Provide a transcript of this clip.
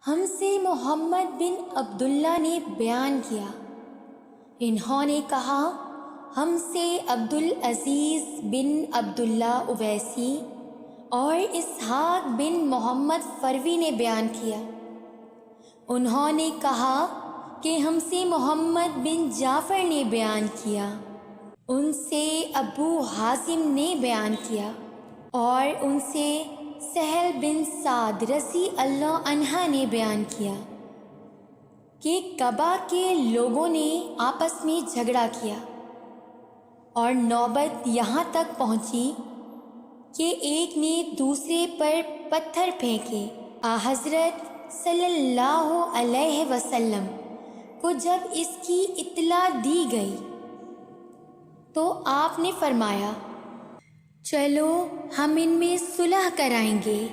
ہم سے محمد بن عبداللہ نے بیان کیا، انہوں نے کہا ہم سے عبدالعزیز بن عبداللہ اویسی اور اسحاق بن محمد فروی نے بیان کیا، انہوں نے کہا کہ ہم سے محمد بن جعفر نے بیان کیا، ان سے ابو حازم نے بیان کیا اور ان سے سہل بن سعد رضی اللہ عنہ نے بیان کیا کہ قبا کے لوگوں نے آپس میں جھگڑا کیا اور نوبت یہاں تک پہنچی کہ ایک نے دوسرے پر پتھر پھینکے۔ حضرت صلی اللہ علیہ وسلم کو جب اس کی اطلاع دی گئی تو آپ نے فرمایا چلو ہم ان میں صلح کرائیں گے۔